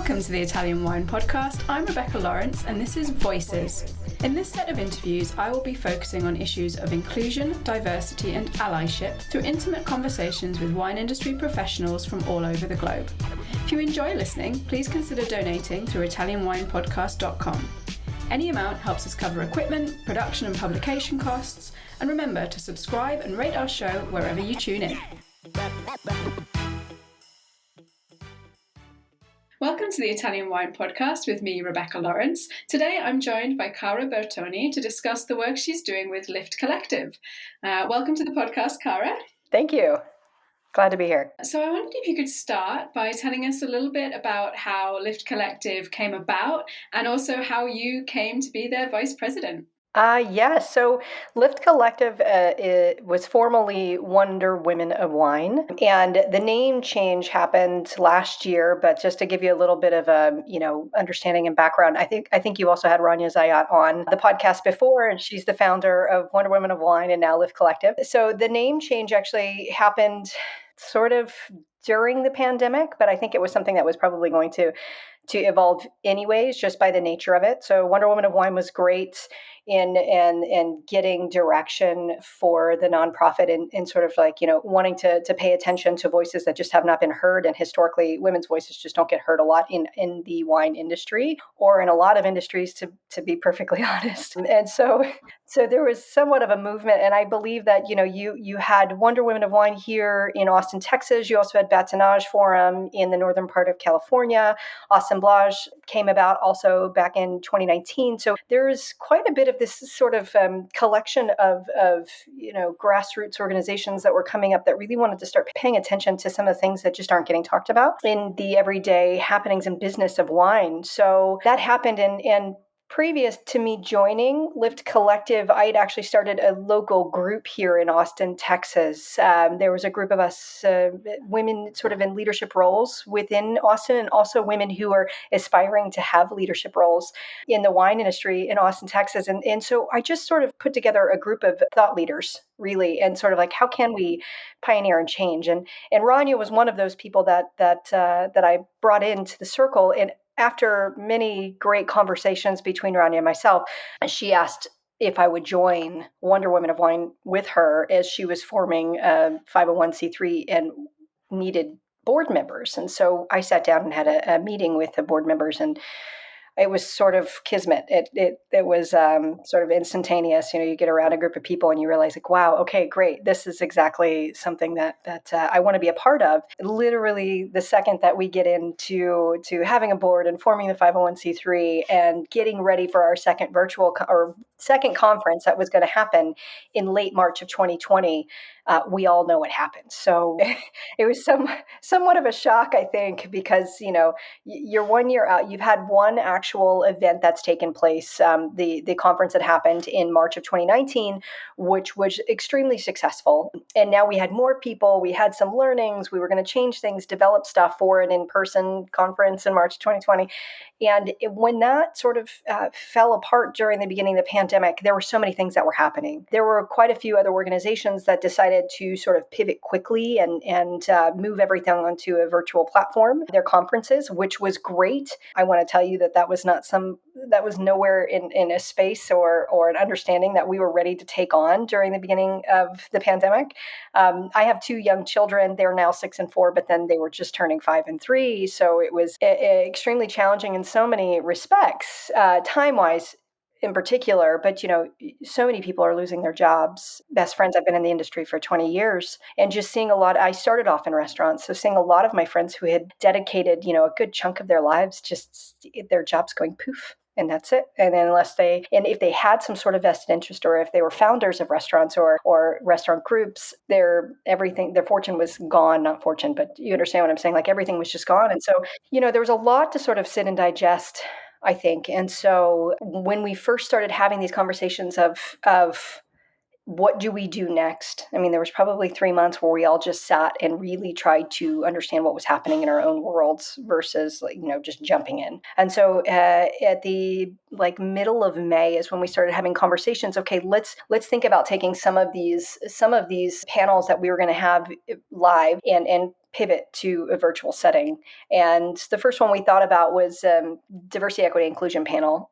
Welcome to the Italian Wine Podcast. I'm Rebecca Lawrence and this is Voices. In this set of interviews, I will be focusing on issues of inclusion, diversity and allyship through intimate conversations with wine industry professionals from all over the globe. If you enjoy listening, please consider donating through ItalianWinePodcast.com. Any amount helps us cover equipment, production and publication costs, and remember to subscribe and rate our show wherever you tune in. Welcome to the Italian Wine Podcast with me, Rebecca Lawrence. Today I'm joined by Cara Bertonw to discuss the work she's doing with Lift Collective. Welcome to the podcast, Cara. Thank you. Glad to be here. So I wondered if you could start by telling us a little bit about how Lift Collective came about and also how you came to be their vice president. So Lift Collective was formerly Wonder Women of Wine, and the name change happened last year. But just to give you a little bit of understanding and background, I think you also had Rania Zayat on the podcast before, and she's the founder of Wonder Women of Wine and now Lift Collective. So the name change actually happened sort of during the pandemic, but I think it was something that was probably going to evolve anyways, just by the nature of it. So Wonder Woman of Wine was great in getting direction for the nonprofit and sort of like, wanting to pay attention to voices that just have not been heard. And historically, women's voices just don't get heard a lot in the wine industry or in a lot of industries, to be perfectly honest. And so there was somewhat of a movement. And I believe that, you had Wonder Women of Wine here in Austin, Texas. You also had Bertone Forum in the northern part of California. Assemblage came about also back in 2019. So there's quite a bit of this sort of collection of grassroots organizations that were coming up that really wanted to start paying attention to some of the things that just aren't getting talked about in the everyday happenings and business of wine. So that happened, and previous to me joining Lift Collective, I had actually started a local group here in Austin, Texas. There was a group of us, women sort of in leadership roles within Austin, and also women who are aspiring to have leadership roles in the wine industry in Austin, Texas. And so I just sort of put together a group of thought leaders, really, and sort of like, how can we pioneer and change? And Rania was one of those people that I brought into the circle. And after many great conversations between Rania and myself, she asked if I would join Wonder Women of Wine with her as she was forming a 501c3 and needed board members. And so I sat down and had a meeting with the board members, and it was sort of kismet. It was sort of instantaneous. You get around a group of people and you realize, like, wow, okay, great. This is exactly something that I want to be a part of. Literally, the second that we get into having a board and forming the 501c3 and getting ready for our second second conference that was going to happen in late March of 2020, we all know what happened. So it was somewhat of a shock, I think, because you're 1 year out. You've had one actual event that's taken place, the conference that happened in March of 2019, which was extremely successful. And now we had more people. We had some learnings. We were going to change things, develop stuff for an in-person conference in March 2020. And when that sort of fell apart during the beginning of the pandemic, there were so many things that were happening. There were quite a few other organizations that decided to sort of pivot quickly and move everything onto a virtual platform, their conferences, which was great. I want to tell you that was nowhere in a space or an understanding that we were ready to take on during the beginning of the pandemic. I have two young children. They're now 6 and 4, but then they were just turning 5 and 3. So it was extremely challenging in so many respects, time-wise in particular. But, so many people are losing their jobs. Best friends, I've been in the industry for 20 years, and just seeing I started off in restaurants. So seeing a lot of my friends who had dedicated, a good chunk of their lives, just their jobs going poof. And that's it. And then if they had some sort of vested interest, or if they were founders of restaurants or restaurant groups, their fortune was gone. Not fortune, but you understand what I'm saying? Like, everything was just gone. And so, there was a lot to sort of sit and digest, I think. And so when we first started having these conversations of what do we do next? I mean, there was probably 3 months where we all just sat and really tried to understand what was happening in our own worlds versus just jumping in. And so at the middle of May is when we started having conversations. Okay, let's think about taking some of these panels that we were going to have live and pivot to a virtual setting. And the first one we thought about was diversity, equity, inclusion panel.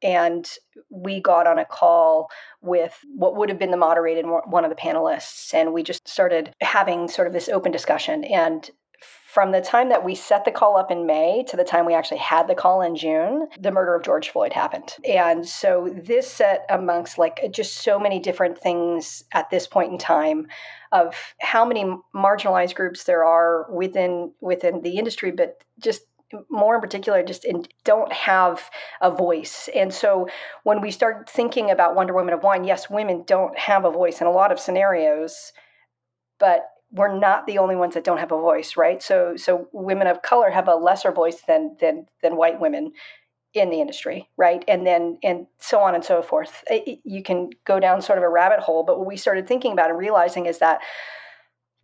And we got on a call with what would have been the moderator and one of the panelists, and we just started having sort of this open discussion. And from the time that we set the call up in May to the time we actually had the call in June, the murder of George Floyd happened. And so this set amongst just so many different things at this point in time of how many marginalized groups there are within the industry, but just more in particular, just don't have a voice. And so when we start thinking about Wonder Women of Wine, yes, women don't have a voice in a lot of scenarios, but we're not the only ones that don't have a voice, right? So women of color have a lesser voice than white women in the industry, right? And so on and so forth. You can go down sort of a rabbit hole, but what we started thinking about and realizing is that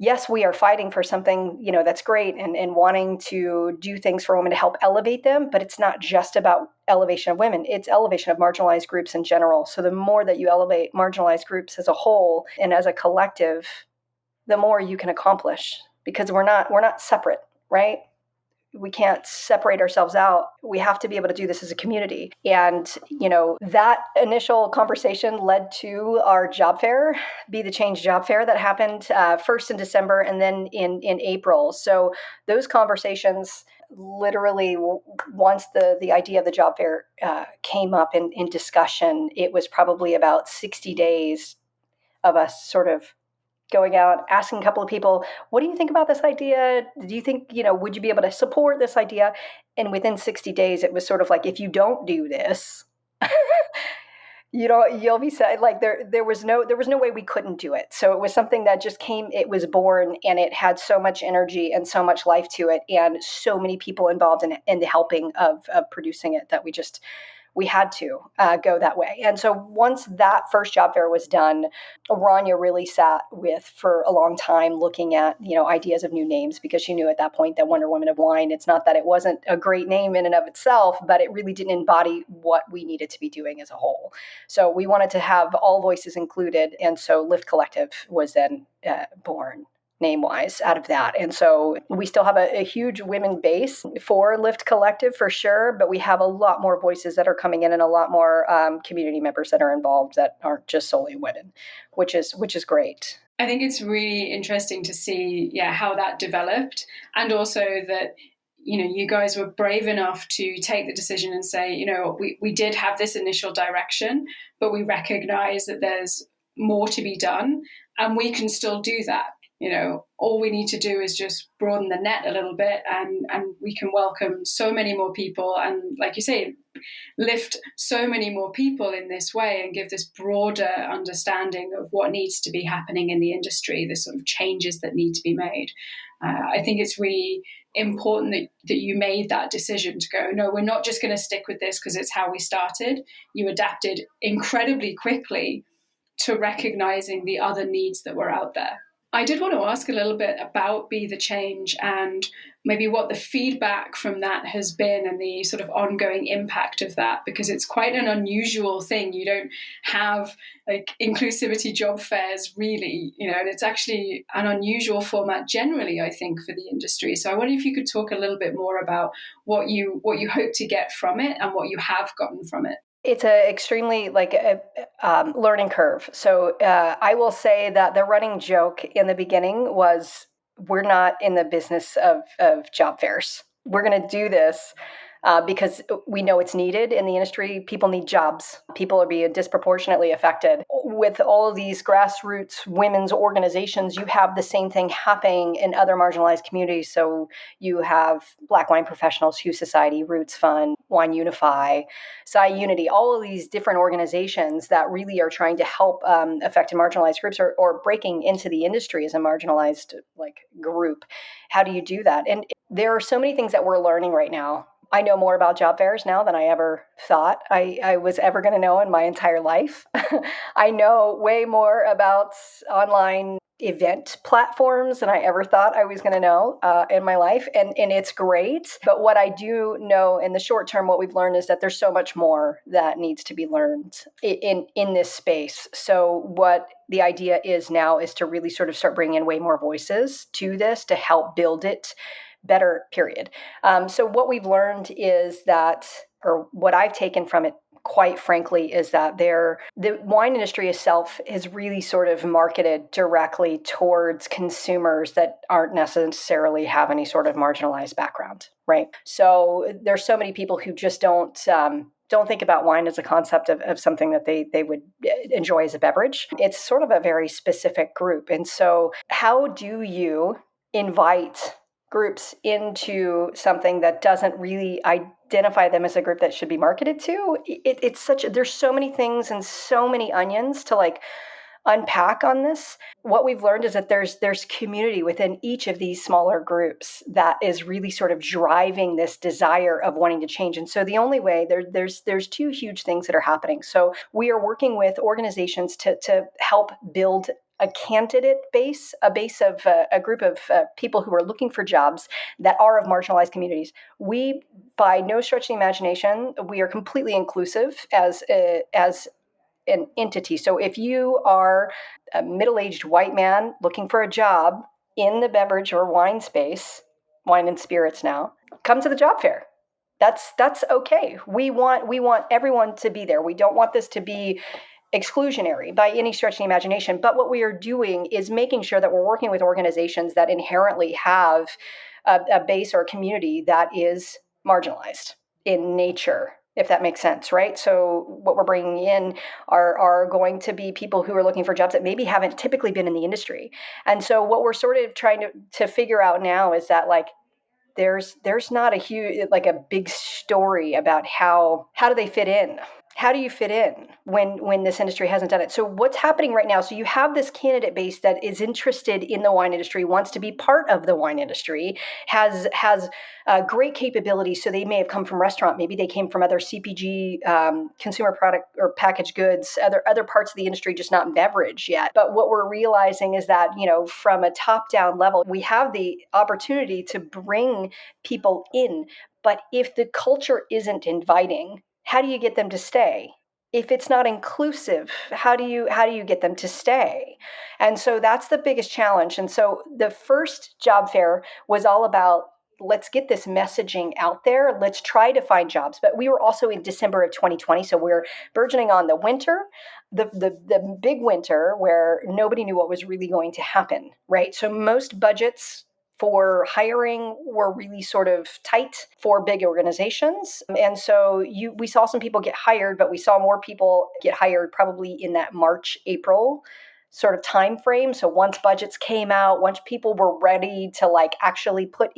yes, we are fighting for something, that's great and wanting to do things for women to help elevate them, but it's not just about elevation of women, it's elevation of marginalized groups in general. So the more that you elevate marginalized groups as a whole and as a collective, the more you can accomplish, because we're not separate, right? We can't separate ourselves out. We have to be able to do this as a community. And, that initial conversation led to our job fair, Be the Change job fair that happened first in December and then in April. So those conversations literally, once the idea of the job fair came up in discussion, it was probably about 60 days of us sort of going out, asking a couple of people, what do you think about this idea? Do you think, would you be able to support this idea? And within 60 days, it was sort of like, if you don't do this, you'll be sad. There was no way we couldn't do it. So it was something that just it was born, and it had so much energy and so much life to it, and so many people involved in the helping of producing it, that we had to go that way. And so once that first job fair was done, Rania really sat for a long time looking at, ideas of new names, because she knew at that point that Wonder Women of Wine, it's not that it wasn't a great name in and of itself, but it really didn't embody what we needed to be doing as a whole. So we wanted to have all voices included. And so Lift Collective was then born, name-wise, out of that. And so we still have a huge women base for Lift Collective for sure, but we have a lot more voices that are coming in and a lot more community members that are involved that aren't just solely women, which is great. I think it's really interesting to see, how that developed, and also that you guys were brave enough to take the decision and say, we did have this initial direction, but we recognize that there's more to be done, and we can still do that. All we need to do is just broaden the net a little bit, and we can welcome so many more people, and like you say, lift so many more people in this way, and give this broader understanding of what needs to be happening in the industry, the sort of changes that need to be made. I think it's really important that you made that decision to go, no, we're not just going to stick with this because it's how we started. You adapted incredibly quickly to recognizing the other needs that were out there. I did want to ask a little bit about Be the Change and maybe what the feedback from that has been and the sort of ongoing impact of that, because it's quite an unusual thing. You don't have inclusivity job fairs really, and it's actually an unusual format generally, I think, for the industry. So I wonder if you could talk a little bit more about what you hope to get from it and what you have gotten from it. It's a extremely learning curve. So I will say that the running joke in the beginning was, we're not in the business of job fairs. We're going to do this because we know it's needed in the industry. People need jobs. People are being disproportionately affected. With all of these grassroots women's organizations, you have the same thing happening in other marginalized communities. So you have Black Wine Professionals, Hue Society, Roots Fund, Wine Unify, Psi Unity, all of these different organizations that really are trying to help affected marginalized groups or breaking into the industry as a marginalized group. How do you do that? And there are so many things that we're learning right now I know more about job fairs now than I ever thought I was ever going to know in my entire life. I know way more about online event platforms than I ever thought I was going to know in my life. And it's great. But what I do know in the short term, what we've learned is that there's so much more that needs to be learned in this space. So what the idea is now is to really sort of start bringing in way more voices to this to help build it better, period. So what we've learned is that, or what I've taken from it, quite frankly, is that the wine industry itself is really sort of marketed directly towards consumers that aren't necessarily have any sort of marginalized background, right? So there's so many people who just don't think about wine as a concept of something that they would enjoy as a beverage. It's sort of a very specific group. And so how do you invite groups into something that doesn't really identify them as a group that should be marketed to? There's so many things and so many onions to like unpack on this. What we've learned is that there's community within each of these smaller groups that is really sort of driving this desire of wanting to change. And so the only way there's two huge things that are happening. So we are working with organizations to help build a candidate base, a base of a group of people who are looking for jobs that are of marginalized communities. We, by no stretch of the imagination, we are completely inclusive as an entity. So if you are a middle-aged white man looking for a job in the beverage or wine space, wine and spirits now, come to the job fair. That's okay. We want everyone to be there. We don't want this to be exclusionary by any stretch of the imagination. But what we are doing is making sure that we're working with organizations that inherently have a base or a community that is marginalized in nature, if that makes sense, right? So what we're bringing in are going to be people who are looking for jobs that maybe haven't typically been in the industry. And so what we're sort of trying to figure out now is that like there's not a huge, like a big story about how do they fit in. How do you fit in when this industry hasn't done it? So what's happening right now? So you have this candidate base that is interested in the wine industry, wants to be part of the wine industry, has great capabilities. So they may have come from restaurant, maybe they came from other CPG, consumer product or packaged goods, other parts of the industry, just not beverage yet. But what we're realizing is that, from a top-down level, we have the opportunity to bring people in. But if the culture isn't inviting, how do you get them to stay? If it's not inclusive, how do you get them to stay? And so that's the biggest challenge. And so the first job fair was all about, let's get this messaging out there. Let's try to find jobs. But we were also in December of 2020, so we're burgeoning on the winter, the big winter where nobody knew what was really going to happen, right? So most budgets for hiring were really sort of tight for big organizations. And so we saw some people get hired, but we saw more people get hired probably in that March, April sort of time frame. So once budgets came out, once people were ready to like actually put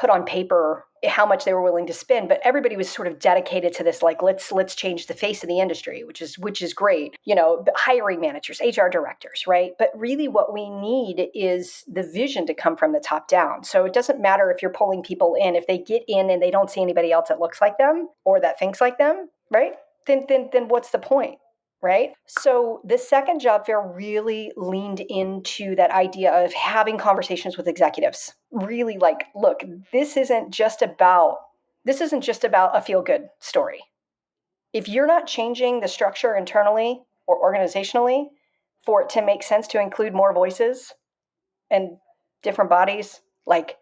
on paper how much they were willing to spend, but everybody was sort of dedicated to this, like let's change the face of the industry, which is great. Hiring managers, HR directors, right? But really what we need is the vision to come from the top down. So it doesn't matter if you're pulling people in, if they get in and they don't see anybody else that looks like them or that thinks like them, right? Then what's the point? Right? So the second job fair really leaned into that idea of having conversations with executives. Really like, look, this isn't just about a feel-good story. If you're not changing the structure internally or organizationally for it to make sense to include more voices and different bodies, like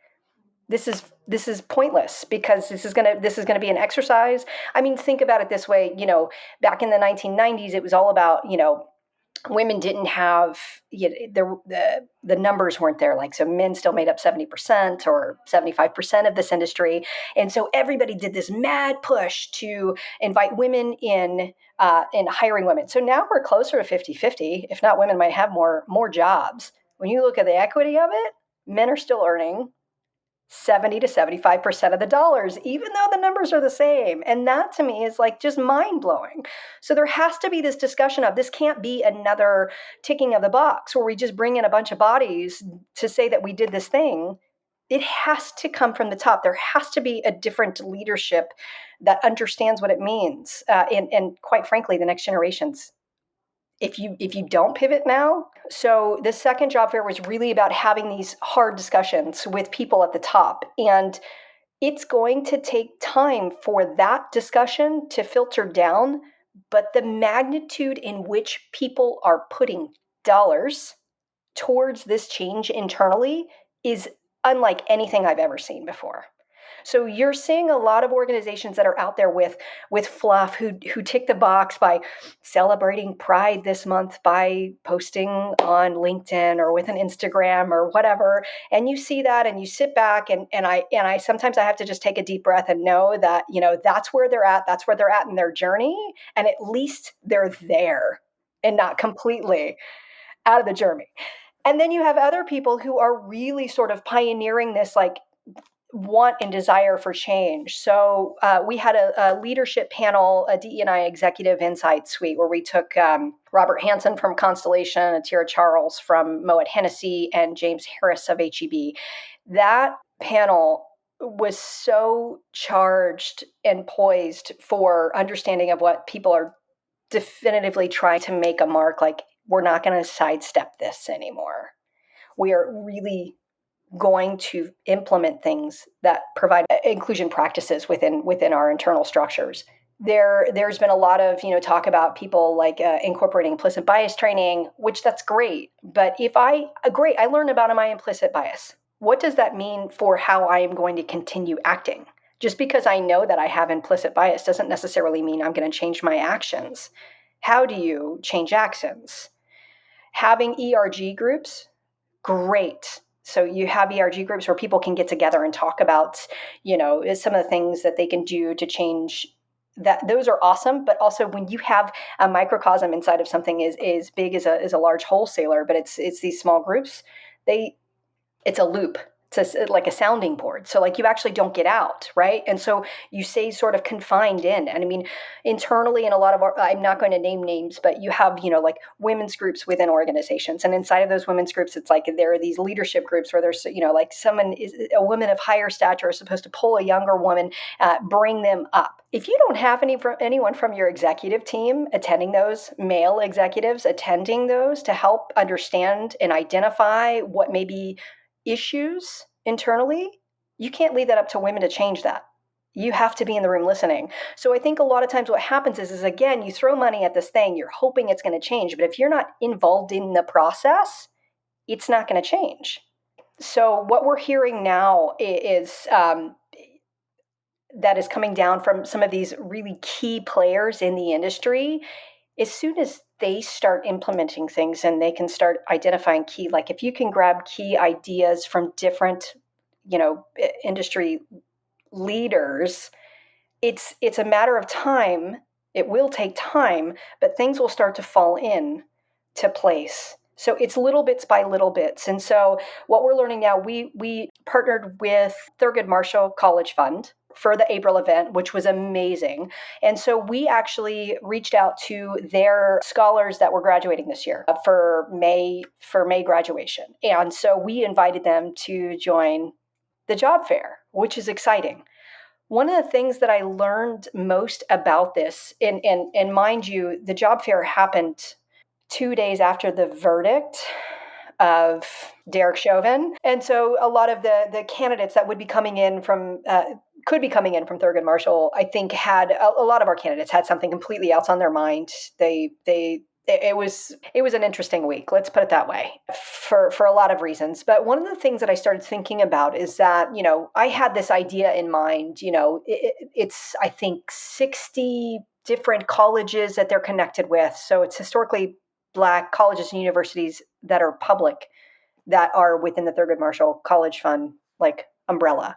this is pointless, because this is gonna be an exercise. I mean, think about it this way. Back in the 1990s, it was all about women didn't have the numbers weren't there. Like, so men still made up 70% or 75% of this industry, and so everybody did this mad push to invite women in hiring women. So now we're closer to 50-50. If not, women might have more jobs. When you look at the equity of it, men are still earning 70 to 75% of the dollars, even though the numbers are the same. And that to me is like just mind blowing. So there has to be this discussion of, this can't be another ticking of the box where we just bring in a bunch of bodies to say that we did this thing. it has to come from the top. There has to be a different leadership that understands what it means. And quite frankly, the next generations, if you don't pivot now. So the second job fair was really about having these hard discussions with people at the top. And it's going to take time for that discussion to filter down, but the magnitude in which people are putting dollars towards this change internally is unlike anything I've ever seen before. So you're seeing a lot of organizations that are out there with fluff who tick the box by celebrating Pride this month by posting on LinkedIn or with an Instagram or whatever. And you see that and you sit back and I sometimes I have to just take a deep breath and know that, that's where they're at. That's where they're at in their journey. And at least they're there and not completely out of the journey. And then you have other people who are really sort of pioneering this like want and desire for change. So we had a leadership panel, a DE&I executive insight suite, where we took Robert Hansen from Constellation, Atira Charles from Moet Hennessy, and James Harris of HEB. That panel was so charged and poised for understanding of what people are definitively trying to make a mark. Like, we're not going to sidestep this anymore. We are really going to implement things that provide inclusion practices within our internal structures. There's been a lot of talk about people like incorporating implicit bias training, which that's great. But if I learn about my implicit bias. What does that mean for how I am going to continue acting? Just because I know that I have implicit bias doesn't necessarily mean I'm going to change my actions. How do you change actions? Having ERG groups, great. So you have ERG groups where people can get together and talk about, some of the things that they can do to change that. Those are awesome. But also when you have a microcosm inside of something as big as a large wholesaler, but it's these small groups, it's a loop. It's like a sounding board. So like you actually don't get out, right? And so you stay sort of confined in. And I mean, internally in a lot of I'm not going to name names, but you have, like women's groups within organizations. And inside of those women's groups, it's like there are these leadership groups where there's, like a woman of higher stature is supposed to pull a younger woman, bring them up. If you don't have anyone from your executive team attending those, male executives attending those to help understand and identify what may be issues internally, you can't leave that up to women to change that. You have to be in the room listening. So I think a lot of times what happens is again, you throw money at this thing, you're hoping it's going to change. But if you're not involved in the process, it's not going to change. So what we're hearing now is that is coming down from some of these really key players in the industry. As soon as they start implementing things and they can start identifying key, like if you can grab key ideas from different, industry leaders, it's a matter of time. It will take time, but things will start to fall in to place. So it's little bits by little bits. And so what we're learning now, we partnered with Thurgood Marshall College Fund for the April event, which was amazing. And so we actually reached out to their scholars that were graduating this year for May graduation. And so we invited them to join the job fair, which is exciting. One of the things that I learned most about this, and mind you, the job fair happened 2 days after the verdict of Derek Chauvin. And so a lot of the candidates that would be coming in from could be coming in from Thurgood Marshall, I think had a lot of our candidates had something completely else on their mind. It was an interesting week, let's put it that way, for a lot of reasons. But one of the things that I started thinking about is that, I had this idea in mind, it's, I think, 60 different colleges that they're connected with. So it's historically Black colleges and universities that are public that are within the Thurgood Marshall College Fund, like umbrella.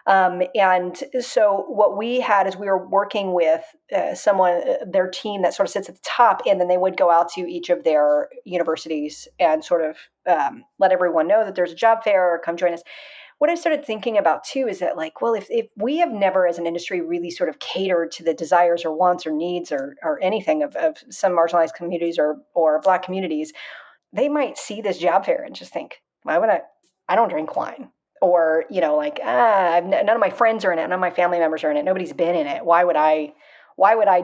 And so what we had is we were working with their team that sort of sits at the top, and then they would go out to each of their universities and sort of let everyone know that there's a job fair, or come join us. What I started thinking about too is that, like, well, if we have never as an industry really sort of catered to the desires or wants or needs or anything of some marginalized communities or Black communities, they might see this job fair and just think, why would I don't drink wine. or, like, none of my friends are in it, none of my family members are in it, nobody's been in it. Why would I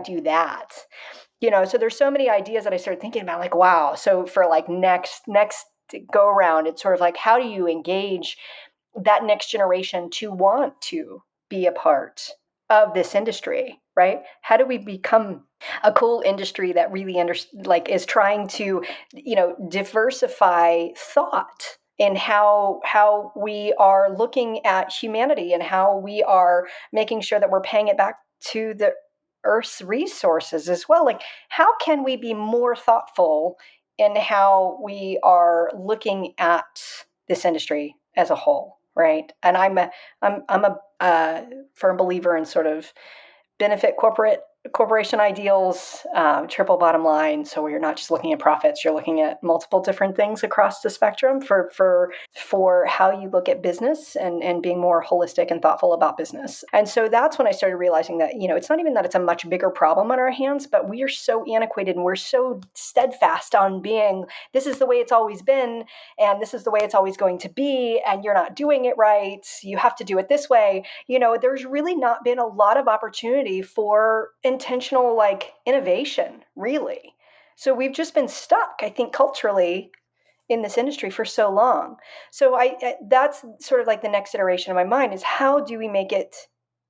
do that? So there's so many ideas that I started thinking about, like, wow. So for like next go around, it's sort of like, how do you engage that next generation to want to be a part of this industry, right? How do we become a cool industry that really is trying to, diversify thought in how we are looking at humanity and how we are making sure that we're paying it back to the Earth's resources as well. Like, how can we be more thoughtful in how we are looking at this industry as a whole, right? And I'm a firm believer in sort of benefit corporation ideals, triple bottom line. So you're not just looking at profits; you're looking at multiple different things across the spectrum for how you look at business and being more holistic and thoughtful about business. And so that's when I started realizing that it's not even that it's a much bigger problem on our hands, but we are so antiquated and we're so steadfast on being, this is the way it's always been, and this is the way it's always going to be, and you're not doing it right. You have to do it this way. There's really not been a lot of opportunity for intentional innovation, really. So we've just been stuck, I think, culturally in this industry for so long. So that's sort of like the next iteration of my mind is, how do we make it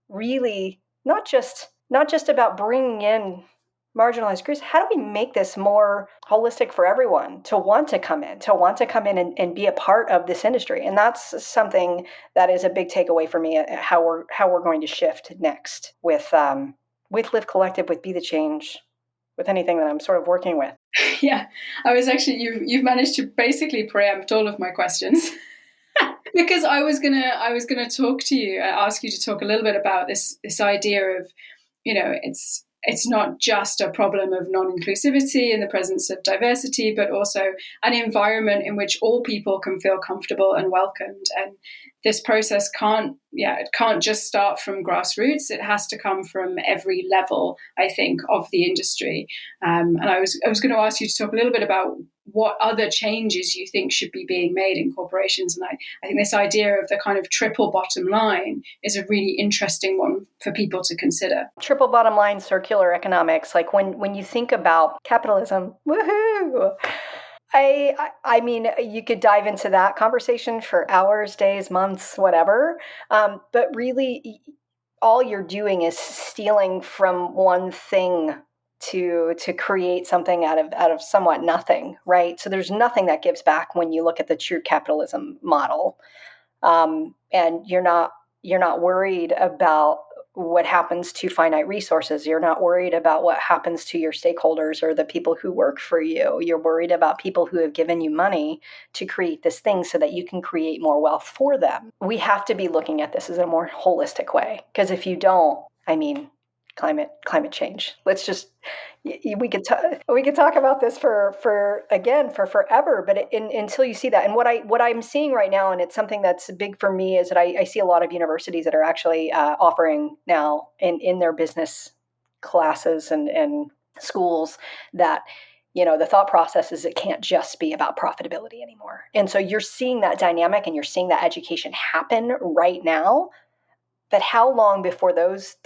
really not just about bringing in marginalized groups? How do we make this more holistic for everyone to want to come in and be a part of this industry? And that's something that is a big takeaway for me, how we're going to shift next with Live Collective, with Be the Change, with anything that I'm sort of working with. Yeah, I was actually, you've managed to basically preempt all of my questions. Because I was gonna ask you to talk a little bit about this idea of, it's not just a problem of non-inclusivity in the presence of diversity, but also an environment in which all people can feel comfortable and welcomed. And this process can't just start from grassroots. It has to come from every level, I think, of the industry. And I was going to ask you to talk a little bit about what other changes you think should be being made in corporations. And I think this idea of the kind of triple bottom line is a really interesting one for people to consider. Triple bottom line, circular economics. Like when you think about capitalism, woohoo! I mean, you could dive into that conversation for hours, days, months, whatever. But really, all you're doing is stealing from one thing to create something out of somewhat nothing, right? So there's nothing that gives back when you look at the true capitalism model, and you're not worried about what happens to finite resources. You're not worried about what happens to your stakeholders or the people who work for you. You're worried about people who have given you money to create this thing so that you can create more wealth for them. We have to be looking at this as a more holistic way, because if you don't, I mean, climate change. Let's just, we could talk about this for forever, but until you see that. And what I'm seeing right now, and it's something that's big for me, is that I see a lot of universities that are actually offering now in their business classes and schools that, the thought process is it can't just be about profitability anymore. And so you're seeing that dynamic and you're seeing that education happen right now. But how long before those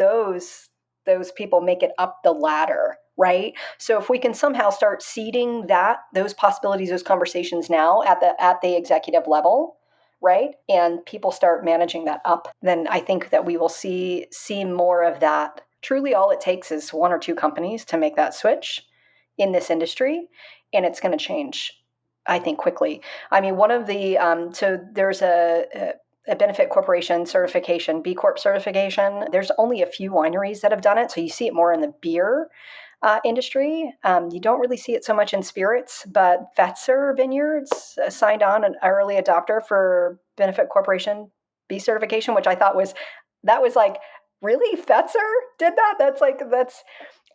people make it up the ladder, right? So if we can somehow start seeding those possibilities, those conversations now at the executive level, right, and people start managing that up, then I think that we will see more of that. Truly, all it takes is one or two companies to make that switch in this industry, and it's going to change, I think, quickly. I mean, one of the so there's a benefit corporation certification, B Corp certification. There's only a few wineries that have done it. So you see it more in the beer industry. You don't really see it so much in spirits, but Fetzer Vineyards signed on an early adopter for benefit corporation B certification, which I thought was like, really? Fetzer did that? That's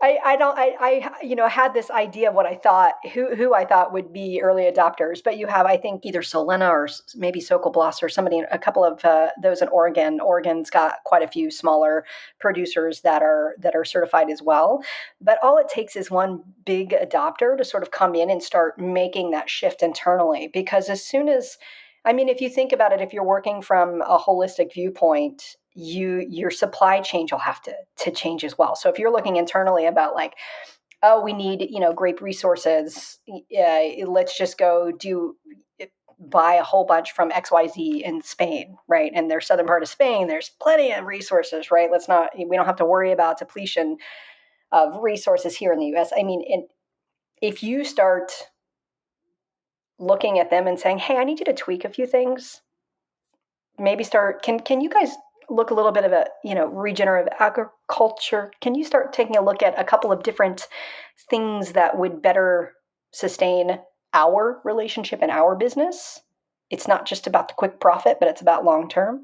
I had this idea of what I thought, who I thought would be early adopters, but you have, I think, either Solena or maybe Sokol Bloss or somebody, a couple of those in Oregon. Oregon's got quite a few smaller producers that are certified as well. But all it takes is one big adopter to sort of come in and start making that shift internally, because as soon as I mean, if you think about it, if you're working from a holistic viewpoint, your supply chain will have to change as well. So if you're looking internally about like, oh, we need, grape resources, let's just go buy a whole bunch from XYZ in Spain, right? And their southern part of Spain, there's plenty of resources, right? We don't have to worry about depletion of resources here in the US. I mean, if you start looking at them and saying, hey, I need you to tweak a few things, maybe can you guys look a little bit of a, regenerative agriculture? Can you start taking a look at a couple of different things that would better sustain our relationship and our business? It's not just about the quick profit, but it's about long term.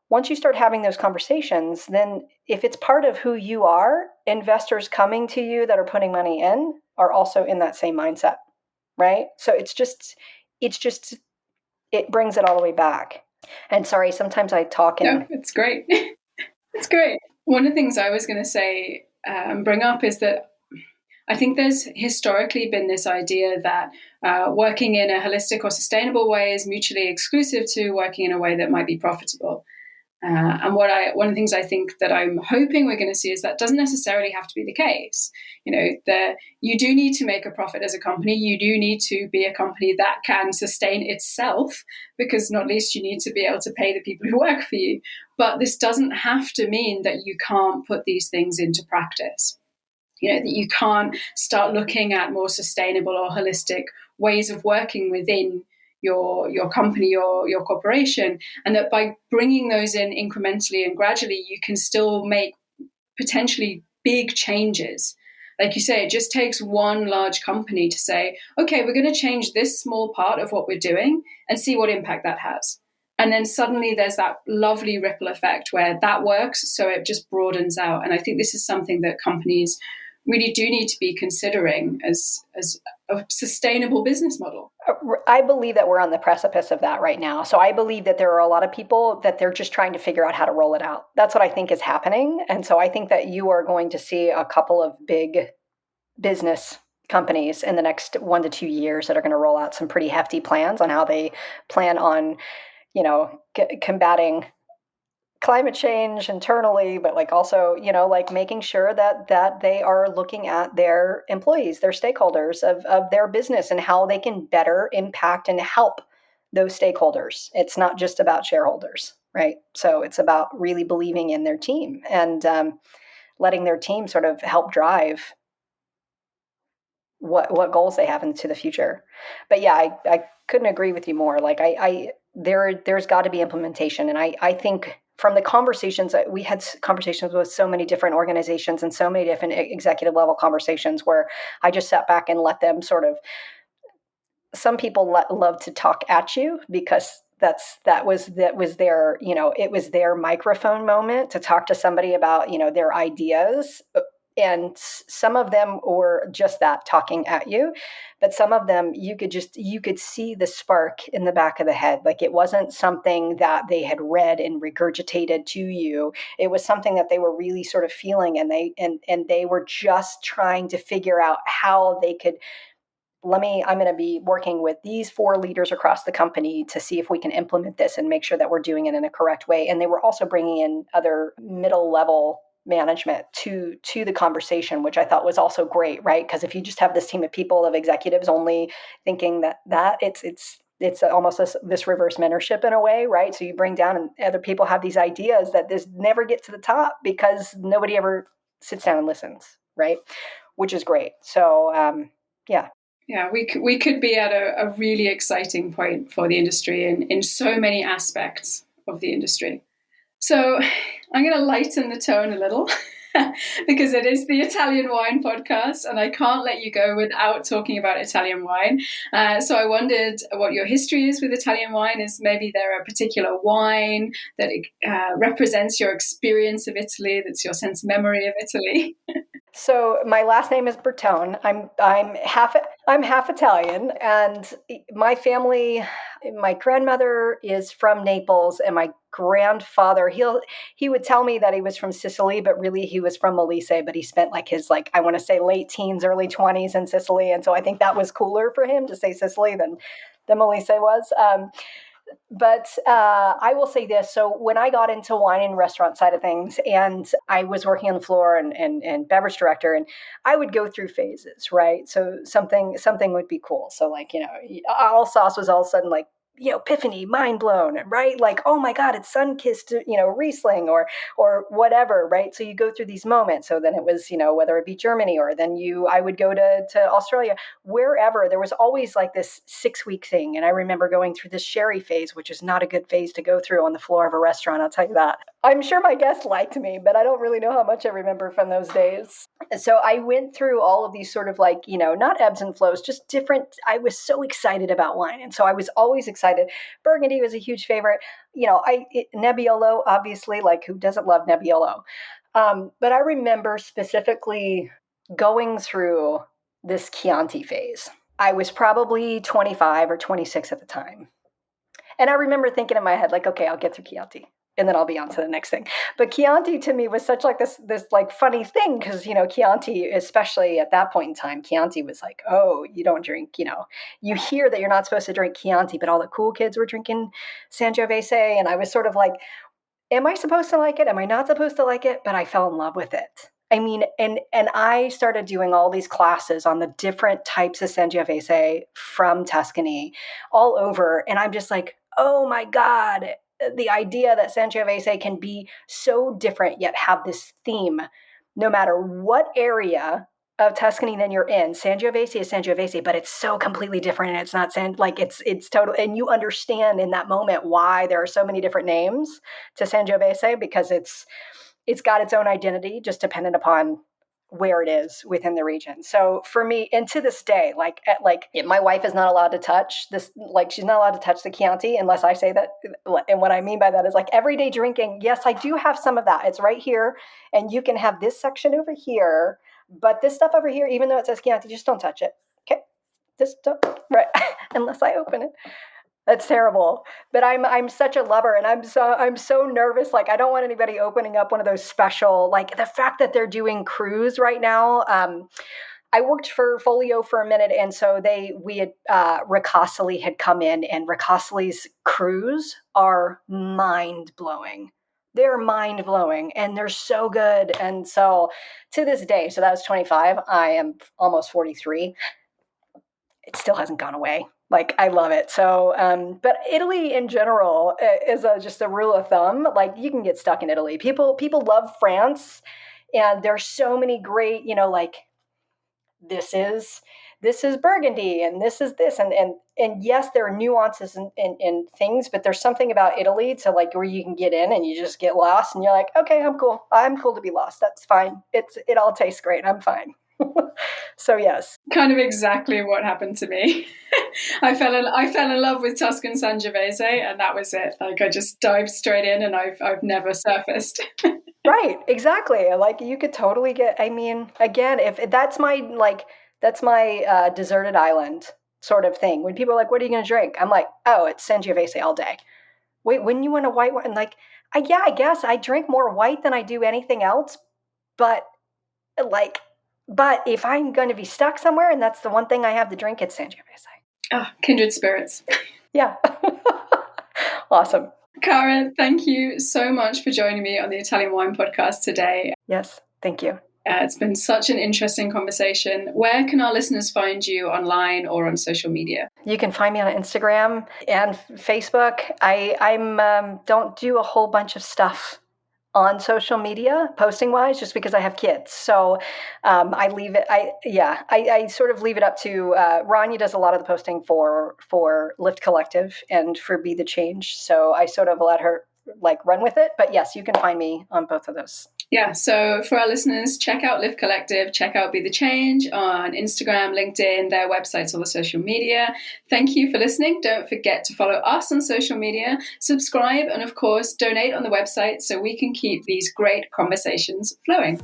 Once you start having those conversations, then if it's part of who you are, investors coming to you that are putting money in are also in that same mindset, right? So it brings it all the way back. And sorry, sometimes I talk No, it's great. It's great. One of the things I was going to say, bring up is that I think there's historically been this idea that working in a holistic or sustainable way is mutually exclusive to working in a way that might be profitable. And one of the things I think that I'm hoping we're going to see is that doesn't necessarily have to be the case. You do need to make a profit as a company. You do need to be a company that can sustain itself, because not least you need to be able to pay the people who work for you. But this doesn't have to mean that you can't put these things into practice. That you can't start looking at more sustainable or holistic ways of working within your company or your corporation, and that by bringing those in incrementally and gradually, you can still make potentially big changes. Like you say, it just takes one large company to say, okay, we're going to change this small part of what we're doing and see what impact that has. And then suddenly there's that lovely ripple effect where that works, so it just broadens out. And I think this is something that companies really do need to be considering as a sustainable business model. I believe that we're on the precipice of that right now. So I believe that there are a lot of people that they're just trying to figure out how to roll it out. That's what I think is happening. And so I think that you are going to see a couple of big business companies in the next 1 to 2 years that are going to roll out some pretty hefty plans on how they plan on, combating climate change internally, but like also, like making sure that they are looking at their employees, their stakeholders of their business, and how they can better impact and help those stakeholders. It's not just about shareholders, right? So it's about really believing in their team and letting their team sort of help drive what goals they have into the future. But yeah, I couldn't agree with you more. Like there's got to be implementation, and I think from the conversations that we had, conversations with so many different organizations and so many different executive level conversations, where I just sat back and let them sort of. Some people love to talk at you because that was their, it was their microphone moment to talk to somebody about, their ideas. And some of them were just that, talking at you, but some of them you could see the spark in the back of the head. Like it wasn't something that they had read and regurgitated to you. It was something that they were really sort of feeling, and they were just trying to figure out how they could. I'm going to be working with these 4 leaders across the company to see if we can implement this and make sure that we're doing it in a correct way. And they were also bringing in other middle level management to the conversation, which I thought was also great, right? Because if you just have this team of people, of executives only thinking that it's almost this reverse mentorship in a way, right? So you bring down, and other people have these ideas that this never get to the top because nobody ever sits down and listens, right? Which is great. So yeah. Yeah, we could be at a really exciting point for the industry in so many aspects of the industry. So I'm going to lighten the tone a little because it is the Italian Wine Podcast, and I can't let you go without talking about Italian wine. So I wondered what your history is with Italian wine. Is maybe there a particular wine that represents your experience of Italy, that's your sense memory of Italy? So my last name is Bertone. I'm half Italian, and my family, my grandmother is from Naples, and my grandfather, he would tell me that he was from Sicily, but really he was from Molise, but he spent his I want to say late teens, early 20s in Sicily, and so I think that was cooler for him to say Sicily than Molise was. I will say this. So when I got into wine and restaurant side of things, and I was working on the floor and beverage director, and I would go through phases, right? So something would be cool. So like, all sauce was all of a sudden like, epiphany, mind blown, right? Like, oh my God, it's sun-kissed, Riesling or whatever, right? So you go through these moments. So then it was, whether it be Germany or then I would go to Australia, wherever. There was always like this 6-week thing. And I remember going through this sherry phase, which is not a good phase to go through on the floor of a restaurant, I'll tell you that. I'm sure my guests liked me, but I don't really know how much I remember from those days. So I went through all of these sort of like, not ebbs and flows, just different. I was so excited about wine. And so I was always excited. Burgundy was a huge favorite. Nebbiolo, obviously, like who doesn't love Nebbiolo? But I remember specifically going through this Chianti phase. I was probably 25 or 26 at the time. And I remember thinking in my head, like, okay, I'll get through Chianti and then I'll be on to the next thing. But Chianti to me was such like this like funny thing because, Chianti, especially at that point in time, Chianti was like, oh, you don't drink, you hear that you're not supposed to drink Chianti, but all the cool kids were drinking Sangiovese. And I was sort of like, am I supposed to like it? Am I not supposed to like it? But I fell in love with it. I mean, and I started doing all these classes on the different types of Sangiovese from Tuscany all over. And I'm just like, oh my God, the idea that Sangiovese can be so different yet have this theme, no matter what area of Tuscany then you're in. Sangiovese is Sangiovese, but it's so completely different. And it's not it's total. And you understand in that moment why there are so many different names to Sangiovese because it's got its own identity, just dependent upon where it is within the region. So for me, and to this day, my wife is not allowed to touch this, like she's not allowed to touch the Chianti unless I say that. And what I mean by that is like everyday drinking. Yes, I do have some of that. It's right here. And you can have this section over here, but this stuff over here, even though it says Chianti, just don't touch it. Okay. Just don't, right. Unless I open it. That's terrible. But I'm such a lover and I'm so nervous. Like I don't want anybody opening up one of those special, like the fact that they're doing cruise right now. I worked for Folio for a minute. And so Ricasoli had come in and Ricasoli's cruise are mind blowing. They're mind blowing and they're so good. And so to this day, so that was 25. I am almost 43. It still hasn't gone away. Like, I love it. So, but Italy in general is just a rule of thumb. Like, you can get stuck in Italy. People love France, and there's so many great, like, this is Burgundy, and this is this, and yes, there are nuances and things, but there's something about Italy to like where you can get in and you just get lost, and you're like, okay, I'm cool. I'm cool to be lost. That's fine. It all tastes great. I'm fine. So yes, kind of exactly what happened to me. I fell in love with Tuscan Sangiovese, and that was it. Like I just dived straight in, and I've never surfaced. Right, exactly. Like you could totally get. I mean, again, if that's my deserted island sort of thing. When people are like, "What are you going to drink?" I'm like, "Oh, it's Sangiovese all day." Wait, wouldn't you want a white one? Like, yeah, I guess I drink more white than I do anything else, but if I'm going to be stuck somewhere and that's the one thing I have to drink, it's Sangiovese. Oh, kindred spirits. Yeah. Awesome. Cara, thank you so much for joining me on the Italian Wine Podcast today. Yes, thank you. It's been such an interesting conversation. Where can our listeners find you online or on social media? You can find me on Instagram and Facebook. I don't do a whole bunch of stuff on social media, posting wise, just because I have kids. So I leave it. I sort of leave it up to Rania does a lot of the posting for Lift Collective and for Be the Change. So I sort of let her like run with it. But yes, you can find me on both of those. Yeah, so for our listeners, check out Lift Collective, check out Be the Change on Instagram, LinkedIn, their websites, all the social media. Thank you for listening. Don't forget to follow us on social media, subscribe, and of course, donate on the website so we can keep these great conversations flowing.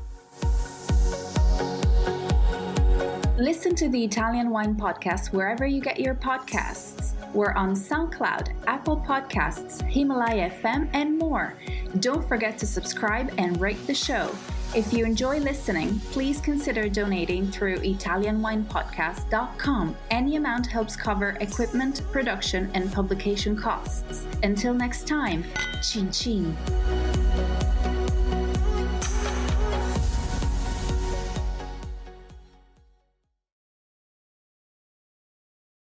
Listen to the Italian Wine Podcast wherever you get your podcasts. We're on SoundCloud, Apple Podcasts, Himalaya FM, and more. Don't forget to subscribe and rate the show. If you enjoy listening, please consider donating through ItalianWinePodcast.com. Any amount helps cover equipment, production, and publication costs. Until next time, Cin Cin.